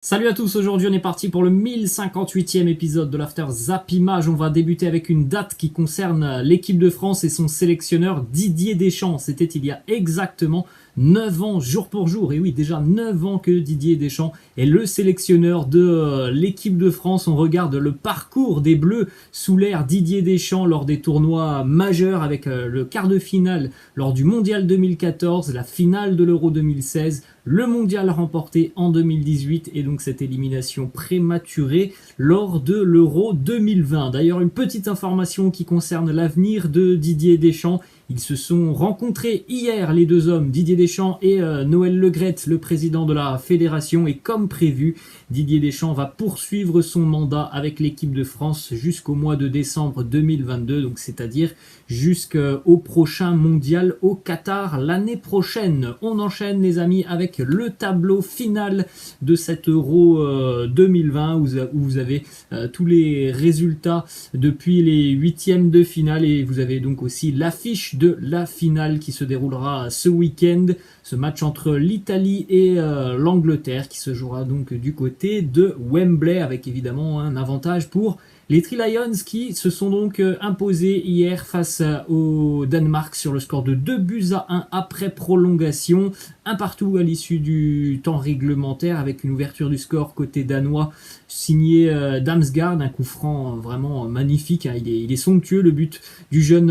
Salut à tous, aujourd'hui on est parti pour le 1058e épisode de l'After Zap Image. On va débuter avec une date qui concerne l'équipe de France et son sélectionneur Didier Deschamps. C'était il y a exactement 9 ans, jour pour jour. Et oui, déjà 9 ans que Didier Deschamps est le sélectionneur de l'équipe de France. On regarde le parcours des Bleus sous l'ère Didier Deschamps lors des tournois majeurs avec le quart de finale lors du Mondial 2014, la finale de l'Euro 2016, le mondial remporté en 2018 et donc cette élimination prématurée lors de l'Euro 2020. D'ailleurs, une petite information qui concerne l'avenir de Didier Deschamps. Ils se sont rencontrés hier, les deux hommes, Didier Deschamps et Noël Le Graët, le président de la fédération. Et comme prévu, Didier Deschamps va poursuivre son mandat avec l'équipe de France jusqu'au mois de décembre 2022, donc c'est-à-dire jusqu'au prochain mondial au Qatar l'année prochaine. On enchaîne les amis avec le tableau final de cet Euro 2020 où vous avez tous les résultats depuis les huitièmes de finale et vous avez donc aussi l'affiche de la finale qui se déroulera ce week-end. Ce match entre l'Italie et l'Angleterre qui se jouera donc du côté de Wembley avec évidemment un avantage pour les Three Lions qui se sont donc imposés hier face au Danemark sur le score de 2-1 après prolongation. Un partout à l'issue du temps réglementaire avec une ouverture du score côté danois signé Damsgaard, un coup franc vraiment magnifique, hein. Il est somptueux le but du jeune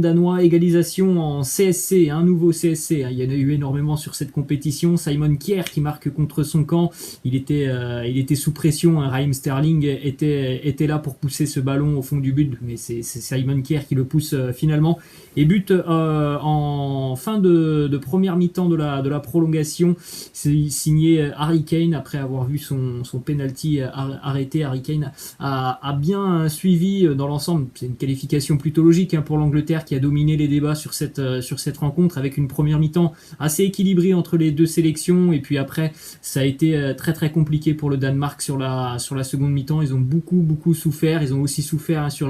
danois, égalisation en CSC, un nouveau CSC, hein. Il y en a eu énormément sur cette compétition. Simon Kjær qui marque contre son camp, il était sous pression, hein. Raheem Sterling était là pour pousser ce ballon au fond du but, mais c'est Simon Kjær qui le pousse finalement. Et but en fin de première mi-temps de la prolongation, c'est signé Harry Kane après avoir vu son penalty arrêté. Harry Kane a bien suivi dans l'ensemble. C'est une qualification plutôt logique, hein, pour l'Angleterre qui a dominé les débats sur cette rencontre avec une première mi-temps assez équilibrée entre les deux sélections et puis après ça a été très très compliqué pour le Danemark sur la seconde mi-temps. Ils ont beaucoup souffert. Ils ont aussi souffert, hein, sur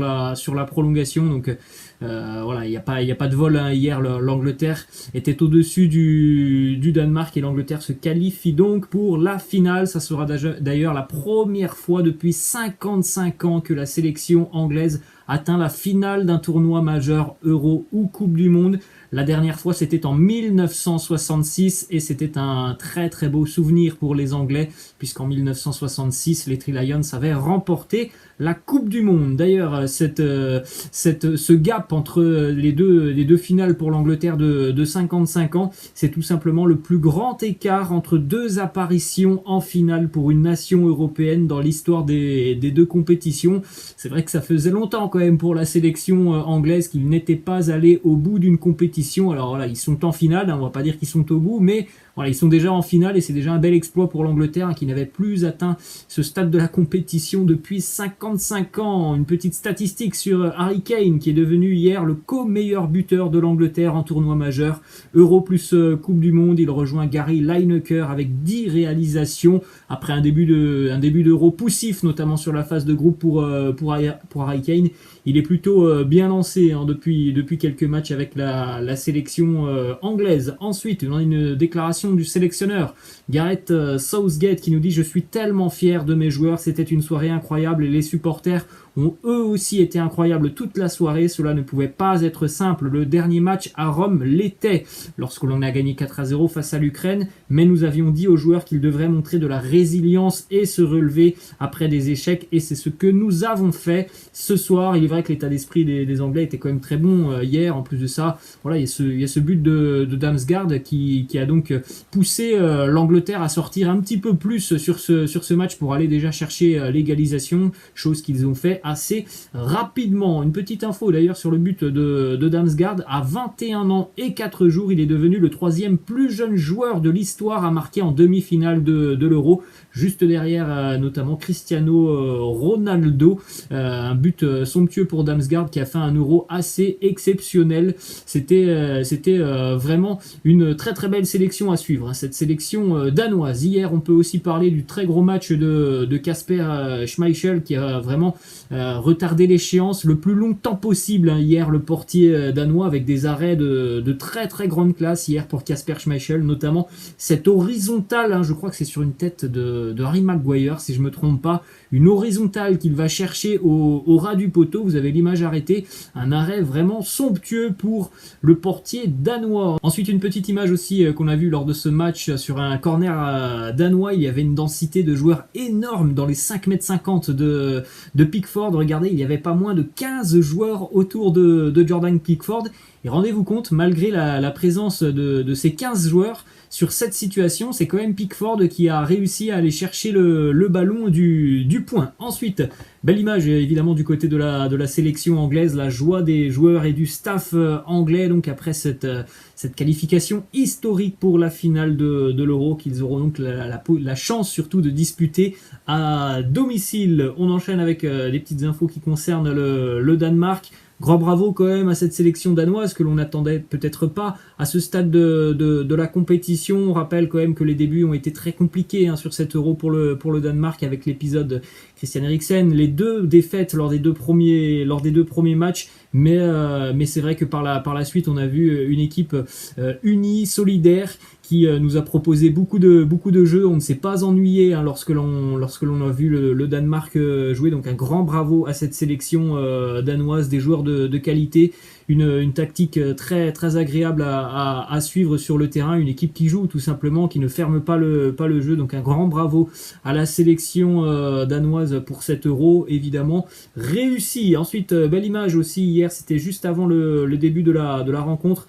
la prolongation. Donc voilà, il y a pas de vol, hein. Hier l'Angleterre était au-dessus du Danemark et l'Angleterre se qualifie donc pour la finale. Ça sera d'ailleurs la première fois depuis 55 ans que la sélection anglaise atteint la finale d'un tournoi majeur Euro ou Coupe du Monde. La dernière fois, c'était en 1966 et c'était un très très beau souvenir pour les Anglais puisqu'en 1966, les Three Lions avaient remporté la Coupe du Monde. D'ailleurs, ce gap entre les deux finales pour l'Angleterre de 55 ans, c'est tout simplement le plus grand écart entre deux apparitions en finale pour une nation européenne dans l'histoire des deux compétitions. C'est vrai que ça faisait longtemps quand même pour la sélection anglaise qu'ils n'étaient pas allés au bout d'une compétition. Alors voilà, ils sont en finale, hein, on va pas dire qu'ils sont au bout, mais voilà, ils sont déjà en finale et c'est déjà un bel exploit pour l'Angleterre, hein, qui n'avait plus atteint ce stade de la compétition depuis 55 ans. Une petite statistique sur Harry Kane qui est devenu hier le co-meilleur buteur de l'Angleterre en tournoi majeur. Euro plus Coupe du Monde, il rejoint Gary Lineker avec 10 réalisations après un début d'Euro poussif, notamment sur la phase de groupe pour Harry Kane. Il est plutôt bien lancé, hein, depuis quelques matchs avec la sélection anglaise. Ensuite, on a une déclaration du sélectionneur Gareth Southgate qui nous dit: je suis tellement fier de mes joueurs, c'était une soirée incroyable et les supporters ont eux aussi été incroyables toute la soirée. Cela ne pouvait pas être simple. Le dernier match à Rome l'était lorsque l'on a gagné 4-0 face à l'Ukraine, mais nous avions dit aux joueurs qu'ils devraient montrer de la résilience et se relever après des échecs et c'est ce que nous avons fait ce soir. Il est vrai que l'état d'esprit des Anglais était quand même très bon hier. En plus de ça, voilà, il y a ce but de Damsgaard qui a donc poussé l'Angleterre à sortir un petit peu plus sur ce match pour aller déjà chercher l'égalisation, chose qu'ils ont fait assez rapidement. Une petite info d'ailleurs sur le but de Damsgaard: à 21 ans et 4 jours, il est devenu le 3e plus jeune joueur de l'histoire à marquer en demi-finale de l'Euro, juste derrière notamment Cristiano Ronaldo. Un but somptueux pour Damsgaard qui a fait un Euro assez exceptionnel. C'était vraiment une très très belle sélection à suivre, hein, cette sélection danoise. Hier, on peut aussi parler du très gros match de Kasper Schmeichel qui a vraiment retarder l'échéance le plus longtemps possible. Hein. Hier, le portier danois avec des arrêts de très très grande classe hier pour Kasper Schmeichel, notamment cette horizontale, hein, je crois que c'est sur une tête de Harry Maguire, si je me trompe pas, une horizontale qu'il va chercher au ras du poteau. Vous avez l'image arrêtée, un arrêt vraiment somptueux pour le portier danois. Ensuite, une petite image aussi qu'on a vue lors de ce match sur un corner danois. Il y avait une densité de joueurs énorme dans les 5,50 m de Pickford. Regardez, il n'y avait pas moins de 15 joueurs autour de Jordan Pickford. Et rendez-vous compte, malgré la présence de ces 15 joueurs, sur cette situation, c'est quand même Pickford qui a réussi à aller chercher le ballon du point. Ensuite, belle image évidemment du côté de la sélection anglaise, la joie des joueurs et du staff anglais, donc après cette qualification historique pour la finale de l'Euro, qu'ils auront donc la chance surtout de disputer à domicile. On enchaîne avec des petites infos qui concernent le Danemark. Grand bravo quand même à cette sélection danoise que l'on n'attendait peut-être pas à ce stade de la compétition. On rappelle quand même que les débuts ont été très compliqués hein, sur cet Euro pour le Danemark avec l'épisode Christian Eriksen, les 2 défaites lors des deux premiers matchs, mais c'est vrai que par la suite on a vu une équipe unie, solidaire, qui nous a proposé beaucoup de jeux. On ne s'est pas ennuyé hein, lorsque l'on a vu le Danemark jouer. Donc un grand bravo à cette sélection danoise, des joueurs de qualité, une tactique très très agréable à suivre sur le terrain, une équipe qui joue tout simplement, qui ne ferme pas le jeu. Donc un grand bravo à la sélection danoise pour cet Euro, évidemment réussi. Ensuite, belle image aussi hier, c'était juste avant le début de la rencontre.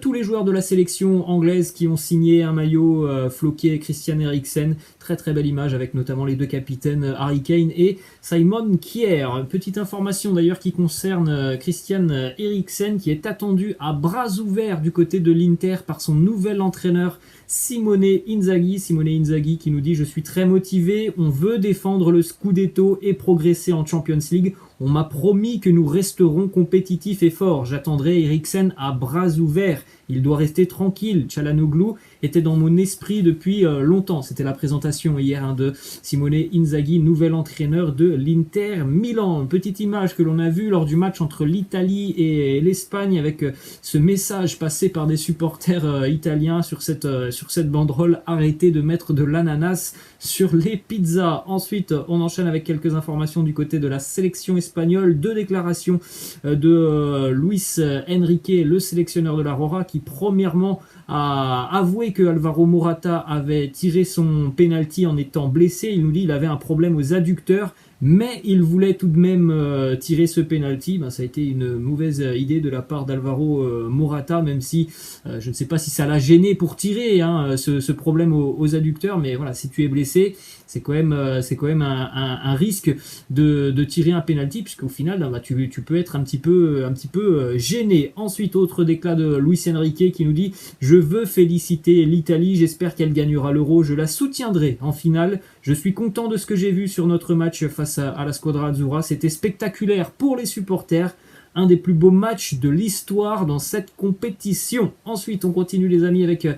Tous les joueurs de la sélection anglaise qui ont signé un maillot floqué Christian Eriksen. Très très belle image avec notamment les 2 capitaines Harry Kane et Simon Kjær. Petite information d'ailleurs qui concerne Christian Eriksen, qui est attendu à bras ouverts du côté de l'Inter par son nouvel entraîneur Simone Inzaghi. Simone Inzaghi qui nous dit: je suis très motivé, on veut défendre le Scudetto et progresser en Champions League. On m'a promis que nous resterons compétitifs et forts. J'attendrai Eriksen à bras ouverts. Il doit rester tranquille. Çalhanoğlu était dans mon esprit depuis longtemps. C'était la présentation hier hein, de Simone Inzaghi, nouvel entraîneur de l'Inter Milan. Petite image que l'on a vue lors du match entre l'Italie et l'Espagne avec ce message passé par des supporters italiens sur cette banderole: arrêtez de mettre de l'ananas sur les pizzas. Ensuite, on enchaîne avec quelques informations du côté de la sélection espagnole. 2 déclarations de Luis Enrique, le sélectionneur de la Roja, qui premièrement a avoué que Alvaro Morata avait tiré son penalty en étant blessé. Il nous dit qu'il avait un problème aux adducteurs, mais il voulait tout de même tirer ce penalty. Ça a été une mauvaise idée de la part d'Alvaro Morata, même si je ne sais pas si ça l'a gêné pour tirer hein, ce problème aux adducteurs, mais voilà, si tu es blessé, c'est quand même un risque de tirer un penalty, puisqu'au final tu peux être un petit peu gêné. Ensuite, autre déclat de Luis Enrique qui nous dit: je veux féliciter l'Italie, j'espère qu'elle gagnera l'Euro, je la soutiendrai en finale. Je suis content de ce que j'ai vu sur notre match face à la Squadra Azzurra, c'était spectaculaire pour les supporters. Un des plus beaux matchs de l'histoire dans cette compétition. Ensuite, on continue les amis avec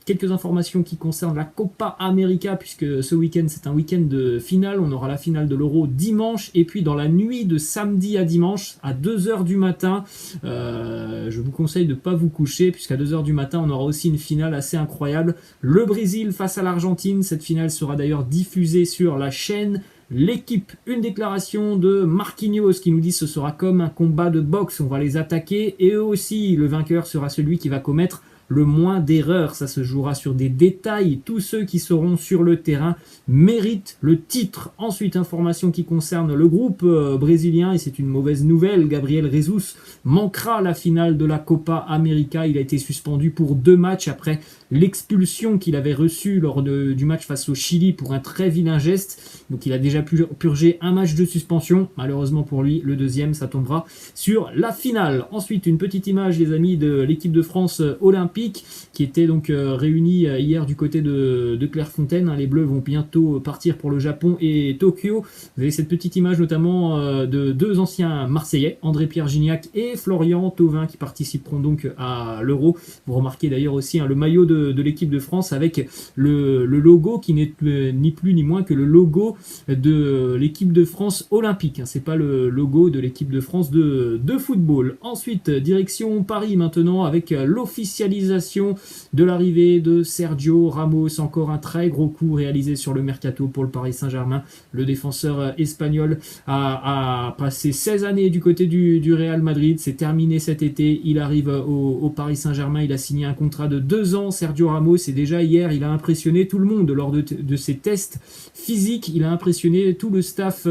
quelques informations qui concernent la Copa América, puisque ce week-end c'est un week-end de finale. On aura la finale de l'Euro dimanche, et puis dans la nuit de samedi à dimanche à 2h du matin, je vous conseille de ne pas vous coucher, puisqu'à 2h du matin on aura aussi une finale assez incroyable, le Brésil face à l'Argentine. Cette finale sera d'ailleurs diffusée sur la chaîne L'équipe. Une déclaration de Marquinhos qui nous dit: ce sera comme un combat de boxe, on va les attaquer, et eux aussi, le vainqueur sera celui qui va commettre le moins d'erreurs. Ça se jouera sur des détails. Tous ceux qui seront sur le terrain méritent le titre. Ensuite, information qui concerne le groupe brésilien, et c'est une mauvaise nouvelle. Gabriel Jesus manquera la finale de la Copa América. Il a été suspendu pour 2 matchs après l'expulsion qu'il avait reçue lors du match face au Chili pour un très vilain geste. Donc il a déjà purgé un match de suspension. Malheureusement pour lui, le deuxième, ça tombera sur la finale. Ensuite, une petite image, les amis, de l'équipe de France olympique l'Olympique qui était donc réuni hier du côté de Clairefontaine. Hein. Les Bleus vont bientôt partir pour le Japon et Tokyo. Vous avez cette petite image notamment de deux anciens Marseillais, André-Pierre Gignac et Florian Thauvin, qui participeront donc à l'Euro. Vous remarquez d'ailleurs aussi le maillot de l'équipe de France avec le logo qui n'est ni plus ni moins que le logo de l'équipe de France olympique. C'est pas le logo de l'équipe de France de football. Ensuite, direction Paris maintenant avec l'officialisation de l'arrivée de Sergio Ramos. Encore un très gros coup réalisé sur le mercato pour le Paris Saint-Germain. Le défenseur espagnol a passé 16 années du côté du Real Madrid. C'est terminé cet été. Il arrive au Paris Saint-Germain. Il a signé un contrat de 2 ans. Sergio Ramos, et déjà hier, il a impressionné tout le monde lors de ses tests physiques. Il a impressionné tout le staff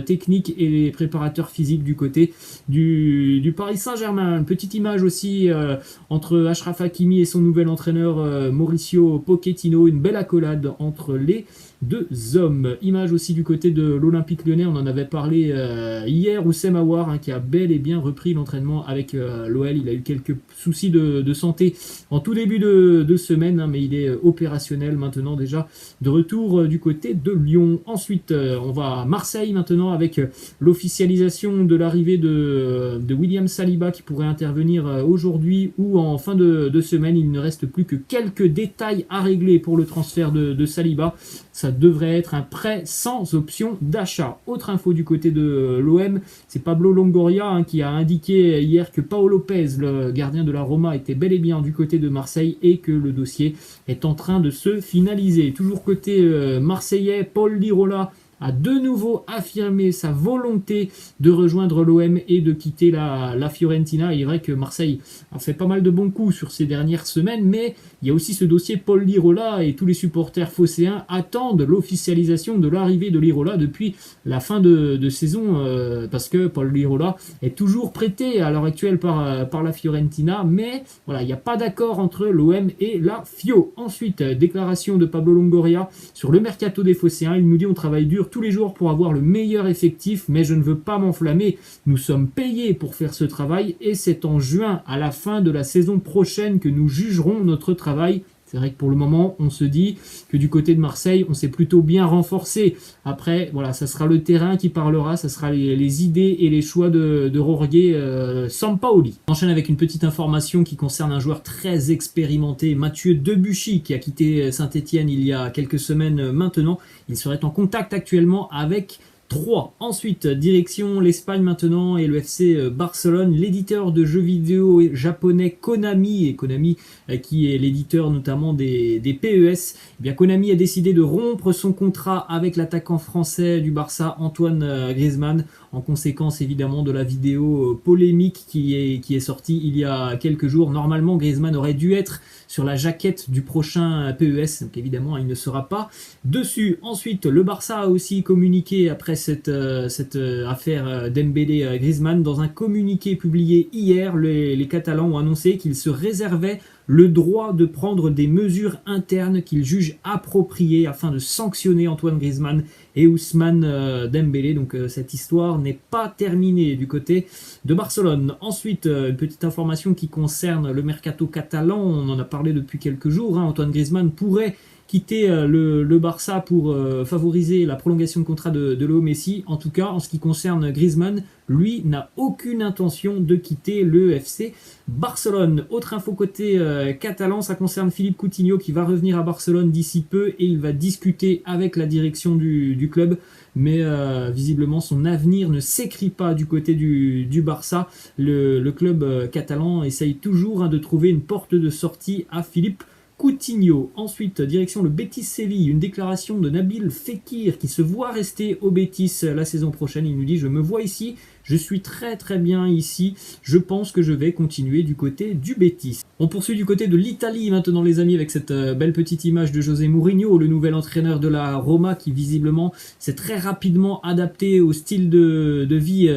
technique et les préparateurs physiques du côté du Paris Saint-Germain. Une petite image aussi entre Achraf Hakimi et son nouvel entraîneur Mauricio Pochettino. Une belle accolade entre les deux hommes. Image aussi du côté de l'Olympique Lyonnais, on en avait parlé hier, Oussem Aouar qui a bel et bien repris l'entraînement avec l'OL. Il a eu quelques soucis de santé en tout début de semaine, mais il est opérationnel maintenant déjà, de retour du côté de Lyon. Ensuite, on va à Marseille maintenant avec l'officialisation de l'arrivée de William Saliba qui pourrait intervenir aujourd'hui ou en fin de semaine. Il ne reste plus que quelques détails à régler pour le transfert de Saliba. Ça devrait être un prêt sans option d'achat. Autre info du côté de l'OM, c'est Pablo Longoria qui a indiqué hier que Paolo Lopez, le gardien de la Roma, était bel et bien du côté de Marseille et que le dossier est en train de se finaliser. Toujours côté marseillais, Paul Lirola a de nouveau affirmé sa volonté de rejoindre l'OM et de quitter la Fiorentina. Il est vrai que Marseille a fait pas mal de bons coups sur ces dernières semaines, mais il y a aussi ce dossier Paul Lirola et tous les supporters phocéens attendent l'officialisation de l'arrivée de Lirola depuis la fin de saison parce que Paul Lirola est toujours prêté à l'heure actuelle par la Fiorentina, mais voilà, il n'y a pas d'accord entre l'OM et la Fio. Ensuite, déclaration de Pablo Longoria sur le mercato des phocéens. Il nous dit: on travaille dur tous les jours pour avoir le meilleur effectif, mais je ne veux pas m'enflammer. Nous sommes payés pour faire ce travail et c'est en juin, à la fin de la saison prochaine, que nous jugerons notre travail. C'est vrai que pour le moment, on se dit que du côté de Marseille, on s'est plutôt bien renforcé. Après, voilà, ça sera le terrain qui parlera, ça sera les idées et les choix de Jorge Sampaoli. On enchaîne avec une petite information qui concerne un joueur très expérimenté, Mathieu Debuchy, qui a quitté Saint-Etienne il y a quelques semaines maintenant. Il serait en contact actuellement avec 3. Ensuite, direction l'Espagne maintenant et le FC Barcelone. L'éditeur de jeux vidéo japonais Konami, et Konami qui est l'éditeur notamment des PES, eh bien Konami a décidé de rompre son contrat avec l'attaquant français du Barça, Antoine Griezmann, en conséquence évidemment de la vidéo polémique qui est sortie il y a quelques jours. Normalement, Griezmann aurait dû être sur la jaquette du prochain PES, donc évidemment il ne sera pas dessus. Ensuite, le Barça a aussi communiqué après cette affaire Dembélé-Griezmann. Dans un communiqué publié hier, les Catalans ont annoncé qu'ils se réservaient le droit de prendre des mesures internes qu'ils jugent appropriées afin de sanctionner Antoine Griezmann et Ousmane Dembélé. Donc cette histoire n'est pas terminée du côté de Barcelone. Ensuite, une petite information qui concerne le mercato catalan. On en a parlé depuis quelques jours. Antoine Griezmann pourrait quitter le Barça pour favoriser la prolongation de contrat de Léo Messi. En tout cas, en ce qui concerne Griezmann, lui n'a aucune intention de quitter le FC Barcelone. Autre info côté catalan, ça concerne Philippe Coutinho qui va revenir à Barcelone d'ici peu et il va discuter avec la direction du club. Mais visiblement son avenir ne s'écrit pas du côté du Barça. Le club catalan essaye toujours de trouver une porte de sortie à Philippe Coutinho. Ensuite, direction le Betis Séville, une déclaration de Nabil Fekir qui se voit rester au Betis la saison prochaine. Il nous dit: je me vois ici, je suis très très bien ici, je pense que je vais continuer du côté du Betis. On poursuit du côté de l'Italie maintenant les amis avec cette belle petite image de José Mourinho, le nouvel entraîneur de la Roma qui visiblement s'est très rapidement adapté au style de vie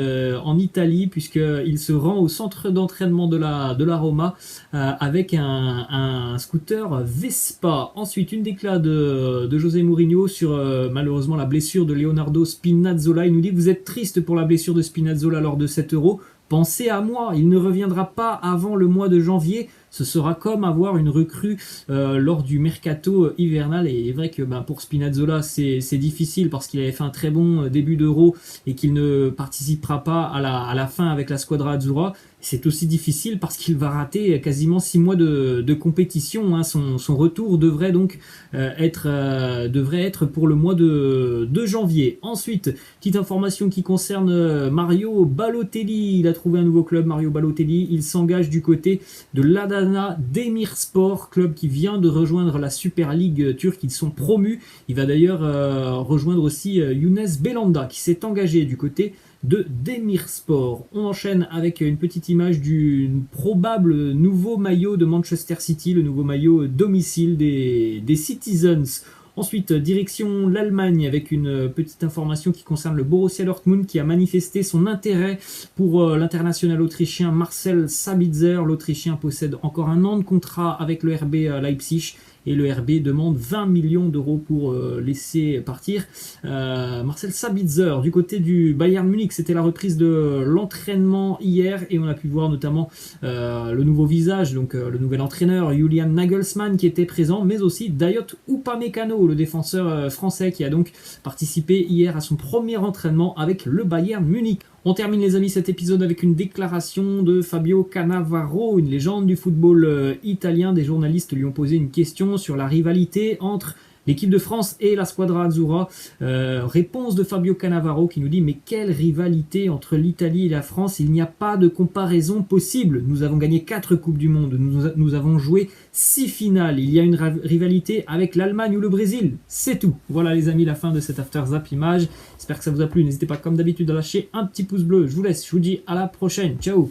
en Italie puisqu'il se rend au centre d'entraînement de la Roma avec un scooter Vespa. Ensuite, une déclat de José Mourinho sur malheureusement la blessure de Leonardo Spinazzola. Il nous dit: vous êtes triste pour la blessure de Spinazzola lors de cet Euro. Pensez à moi, il ne reviendra pas avant le mois de janvier. ce sera comme avoir une recrue lors du mercato hivernal. Et il est vrai que pour Spinazzola, c'est difficile parce qu'il avait fait un très bon début d'Euro et qu'il ne participera pas à la fin avec la Squadra Azzurra. C'est aussi difficile parce qu'il va rater quasiment 6 mois de compétition. Hein. Son retour devrait donc être pour le mois de janvier. Ensuite, petite information qui concerne Mario Balotelli. Il a trouvé un nouveau club, Mario Balotelli. Il s'engage du côté de l'Adana Demirspor, club qui vient de rejoindre la Super League turque. Ils sont promus. Il va d'ailleurs rejoindre aussi Younes Belhanda qui s'est engagé du côté de Demirspor. On enchaîne avec une petite image du probable nouveau maillot de Manchester City, le nouveau maillot domicile des Citizens. Ensuite, direction l'Allemagne avec une petite information qui concerne le Borussia Dortmund qui a manifesté son intérêt pour l'international autrichien Marcel Sabitzer. L'Autrichien possède encore un an de contrat avec le RB Leipzig. Et le RB demande 20 millions d'euros pour laisser partir Marcel Sabitzer. Du côté du Bayern Munich, c'était la reprise de l'entraînement hier et on a pu voir notamment le nouveau visage, donc le nouvel entraîneur Julian Nagelsmann qui était présent, mais aussi Dayot Upamecano, le défenseur français qui a donc participé hier à son premier entraînement avec le Bayern Munich. On termine les amis cet épisode avec une déclaration de Fabio Cannavaro, une légende du football italien. Des journalistes lui ont posé une question sur la rivalité entre l'équipe de France et la Squadra Azzurra. Réponse de Fabio Cannavaro qui nous dit « Mais quelle rivalité entre l'Italie et la France, il n'y a pas de comparaison possible. Nous avons gagné 4 Coupes du Monde, nous avons joué 6 finales. Il y a une rivalité avec l'Allemagne ou le Brésil. C'est tout. » Voilà les amis, la fin de cet After Zap Image. J'espère que ça vous a plu. N'hésitez pas comme d'habitude à lâcher un petit pouce bleu. Je vous laisse, je vous dis à la prochaine. Ciao.